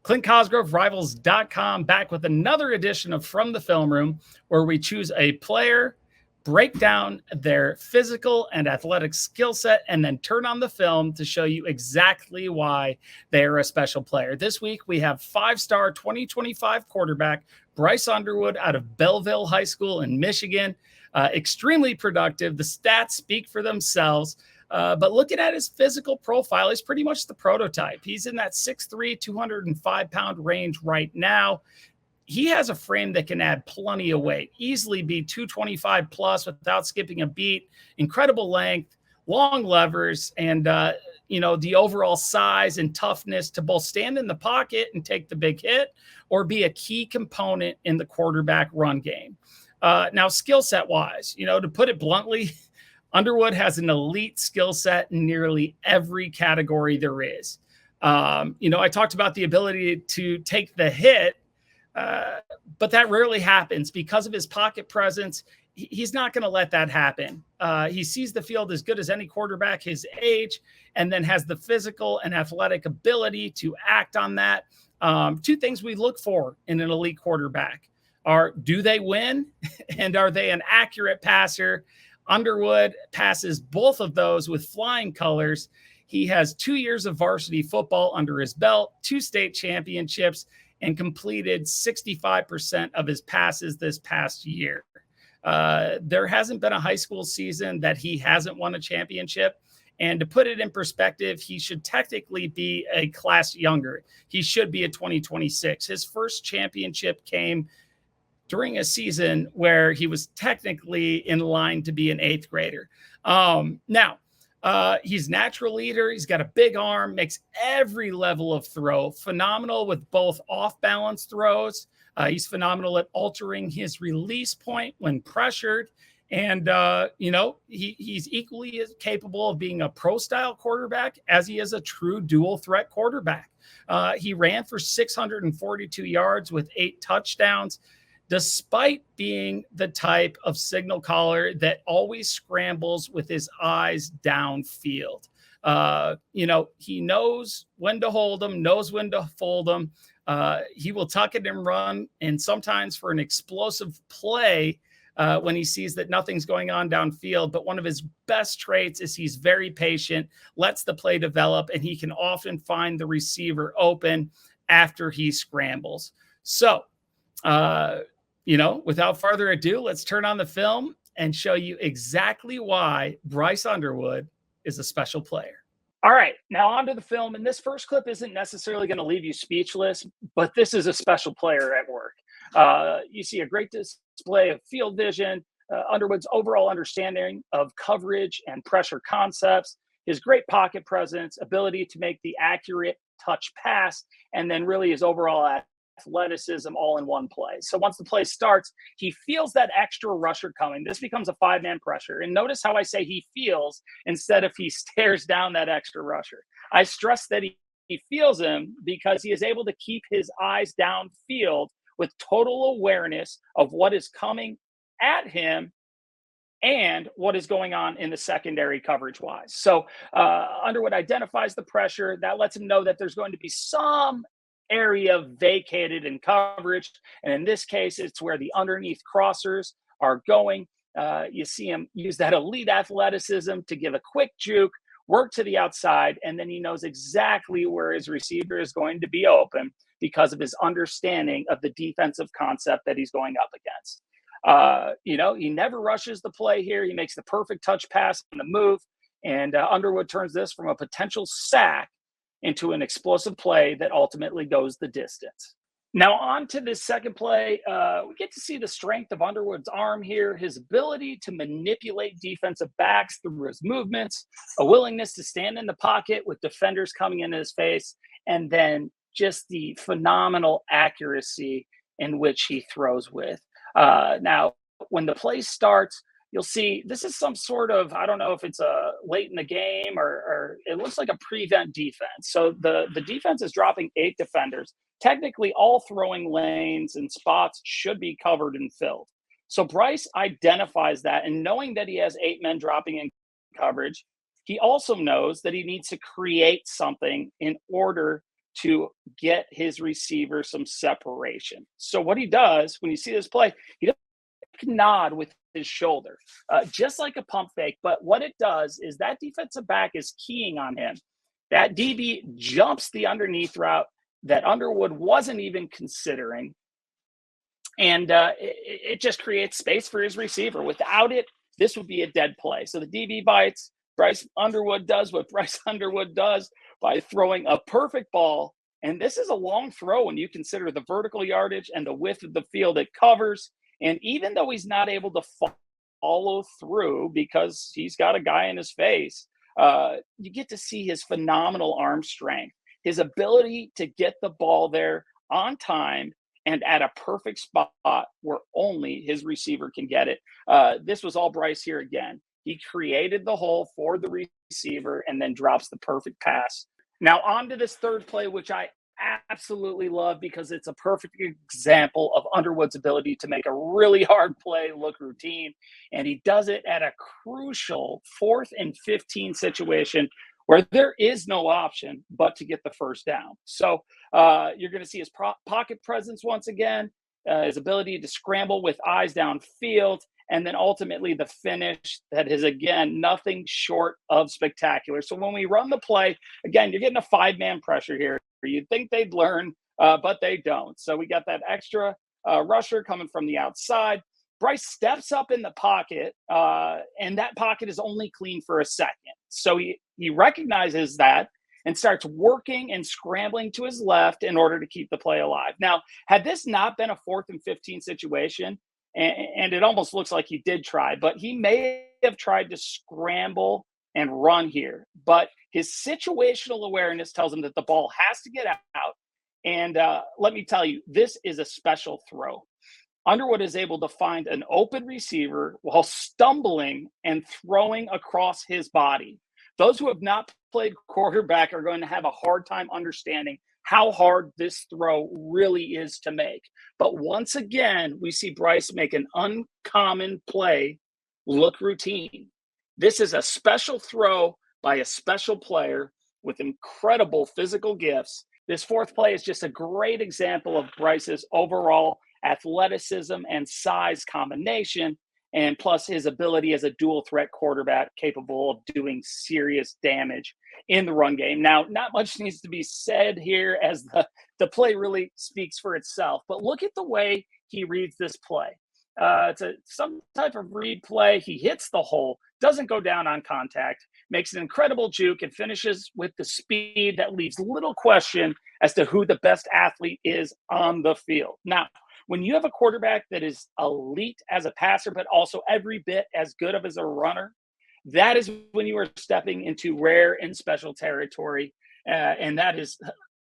Clint Cosgrove, Rivals.com, back with another edition of From the Film Room, where we choose a player, break down their physical and athletic skill set, and then turn on the film to show you exactly why they are a special player. This week, we have five-star 2025 quarterback Bryce Underwood out of Belleville High School in Michigan. Extremely productive. The stats speak for themselves. But looking at his physical profile, he's pretty much the prototype. He's in that 6'3", 205-pound range right now. He has a frame that can add plenty of weight, easily be 225 plus without skipping a beat. Incredible length, long levers, and the overall size and toughness to both stand in the pocket and take the big hit or be a key component in the quarterback run game. Now, skill set wise, to put it bluntly, Underwood has an elite skill set in nearly every category there is. I talked about the ability to take the hit, but that rarely happens because of his pocket presence. He's not going to let that happen. He sees the field as good as any quarterback his age, and then has the physical and athletic ability to act on that. Two things we look for in an elite quarterback are, do they win? And are they an accurate passer? Underwood passes both of those with flying colors. He has 2 years of varsity football under his belt, 2 state championships, and completed 65% of his passes this past year. There hasn't been a high school season that he hasn't won a championship. And to put it in perspective, he should technically be a class younger. He should be a 2026. His first championship came during a season where he was technically in line to be an 8th grader. He's a natural leader. He's got a big arm, makes every level of throw phenomenal with both off-balance throws. He's phenomenal at altering his release point when pressured. And, he's equally as capable of being a pro-style quarterback as he is a true dual-threat quarterback. He ran for 642 yards with 8 touchdowns. Despite being the type of signal caller that always scrambles with his eyes downfield. He knows when to hold them, knows when to fold them. He will tuck it and run, and sometimes for an explosive play when he sees that nothing's going on downfield. But one of his best traits is he's very patient, lets the play develop, and he can often find the receiver open after he scrambles. So, without further ado, let's turn on the film and show you exactly why Bryce Underwood is a special player. All right, now on to the film. And this first clip isn't necessarily going to leave you speechless, but this is a special player at work. You see a great display of field vision, Underwood's overall understanding of coverage and pressure concepts, his great pocket presence, ability to make the accurate touch pass, and then really his overall athleticism all in one play. So once the play starts, he feels that extra rusher coming. This becomes a 5-man pressure. And notice how I say he feels instead of he stares down that extra rusher. I stress that he feels him because he is able to keep his eyes downfield with total awareness of what is coming at him and what is going on in the secondary coverage-wise. So Underwood identifies the pressure. That lets him know that there's going to be some area vacated in coverage, and in this case it's where the underneath crossers are going. You see him use that elite athleticism to give a quick juke, work to the outside, and then he knows exactly where his receiver is going to be open because of his understanding of the defensive concept that he's going up against. He never rushes the play here. He makes the perfect touch pass on the move, and Underwood turns this from a potential sack into an explosive play that ultimately goes the distance. Now on to this second play, we get to see the strength of Underwood's arm here, his ability to manipulate defensive backs through his movements, a willingness to stand in the pocket with defenders coming into his face, and then just the phenomenal accuracy in which he throws with. Now, when the play starts, you'll see this is some sort of, I don't know if it's a late in the game or it looks like a prevent defense. So the defense is dropping 8 defenders. Technically, all throwing lanes and spots should be covered and filled. So Bryce identifies that, and knowing that he has 8 men dropping in coverage, he also knows that he needs to create something in order to get his receiver some separation. So what he does when you see this play, he doesn't nod with his shoulder, just like a pump fake. But what it does is that defensive back is keying on him. That DB jumps the underneath route that Underwood wasn't even considering, and it just creates space for his receiver. Without it, this would be a dead play. So the DB bites. Bryce Underwood does what Bryce Underwood does by throwing a perfect ball. And this is a long throw when you consider the vertical yardage and the width of the field it covers. And even though he's not able to follow through because he's got a guy in his face, you get to see his phenomenal arm strength, his ability to get the ball there on time and at a perfect spot where only his receiver can get it. This was all Bryce here again. He created the hole for the receiver and then drops the perfect pass. Now on to this third play, which I absolutely love because it's a perfect example of Underwood's ability to make a really hard play look routine. And he does it at a crucial 4th and 15 situation where there is no option but to get the first down. So you're going to see his pocket presence once again, his ability to scramble with eyes downfield, and then ultimately the finish that is, again, nothing short of spectacular. So when we run the play, again, you're getting a 5-man pressure here. You'd think they'd learn, but they don't. So we got that extra rusher coming from the outside. Bryce steps up in the pocket, and that pocket is only clean for a second. So he recognizes that and starts working and scrambling to his left in order to keep the play alive. Now, had this not been a 4th and 15 situation, and it almost looks like he did try, but he may have tried to scramble and run here. But his situational awareness tells him that the ball has to get out. And let me tell you, this is a special throw. Underwood is able to find an open receiver while stumbling and throwing across his body. Those who have not played quarterback are going to have a hard time understanding how hard this throw really is to make. But once again, we see Bryce make an uncommon play look routine. This is a special throw by a special player with incredible physical gifts. This 4th play is just a great example of Bryce's overall athleticism and size combination, and plus his ability as a dual threat quarterback capable of doing serious damage in the run game. Now, not much needs to be said here as the play really speaks for itself, but look at the way he reads this play. It's some type of read play. He hits the hole, doesn't go down on contact, makes an incredible juke, and finishes with the speed that leaves little question as to who the best athlete is on the field. Now, when you have a quarterback that is elite as a passer, but also every bit as good of as a runner, that is when you are stepping into rare and special territory. And that is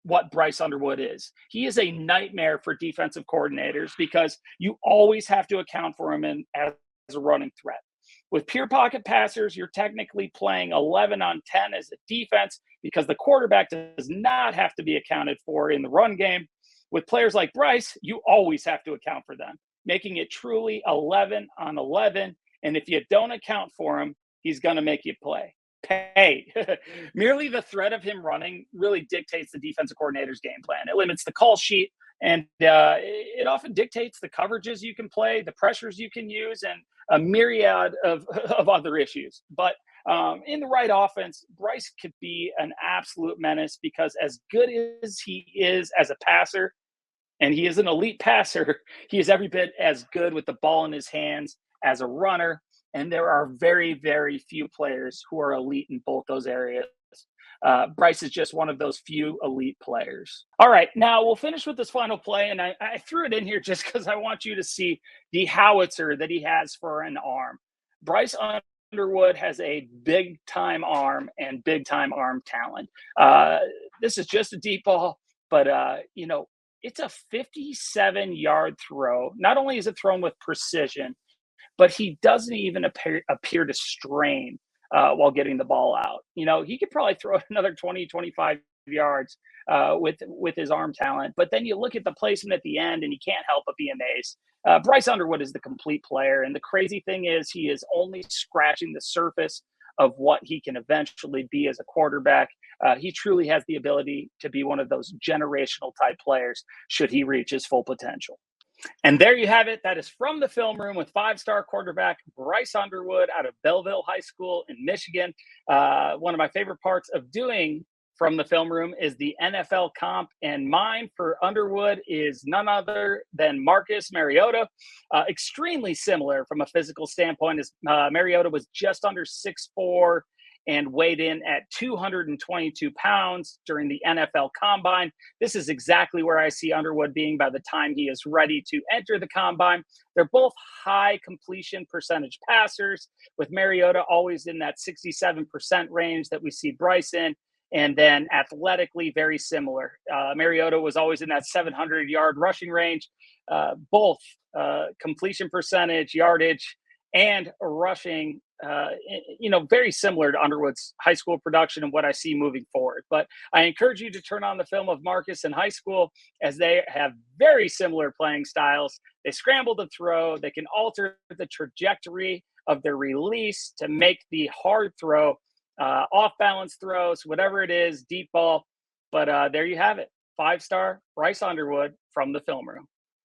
what Bryce Underwood is. He is a nightmare for defensive coordinators because you always have to account for him as a running threat. With pure pocket passers, you're technically playing 11 on 10 as a defense because the quarterback does not have to be accounted for in the run game. With players like Bryce, you always have to account for them, making it truly 11 on 11. And if you don't account for him, he's going to make you pay. Merely the threat of him running really dictates the defensive coordinator's game plan. It limits the call sheet, and it often dictates the coverages you can play, the pressures you can use, and a myriad of other issues. But in the right offense, Bryce could be an absolute menace because as good as he is as a passer, and he is an elite passer, he is every bit as good with the ball in his hands as a runner. And there are very, very few players who are elite in both those areas. Bryce is just one of those few elite players. All right, now we'll finish with this final play. And I threw it in here just because I want you to see the howitzer that he has for an arm. Bryce Underwood has a big-time arm and big-time arm talent. This is just a deep ball, but, it's a 57-yard throw. Not only is it thrown with precision, but he doesn't even appear to strain while getting the ball out. He could probably throw it another 20, 25 yards with his arm talent. But then you look at the placement at the end, and you can't help but be amazed. Bryce Underwood is the complete player. And the crazy thing is he is only scratching the surface of what he can eventually be as a quarterback. He truly has the ability to be one of those generational type players should he reach his full potential. And there you have it. That is from the film room with five-star quarterback Bryce Underwood out of Belleville High School in Michigan. One of my favorite parts of doing from the film room is the NFL comp, and mine for Underwood is none other than Marcus Mariota. Extremely similar from a physical standpoint, as Mariota was just under 6'4" and weighed in at 222 pounds during the NFL Combine. This is exactly where I see Underwood being by the time he is ready to enter the Combine. They're both high completion percentage passers, with Mariota always in that 67% range that we see Bryce in. And then athletically, very similar. Mariota was always in that 700-yard rushing range. Both completion percentage, yardage, and rushing, very similar to Underwood's high school production and what I see moving forward. But I encourage you to turn on the film of Marcus in high school, as they have very similar playing styles. They scramble to throw. They can alter the trajectory of their release to make the hard throw, off balance throws, whatever it is, deep ball. But there you have it. 5-star Bryce Underwood from the film room.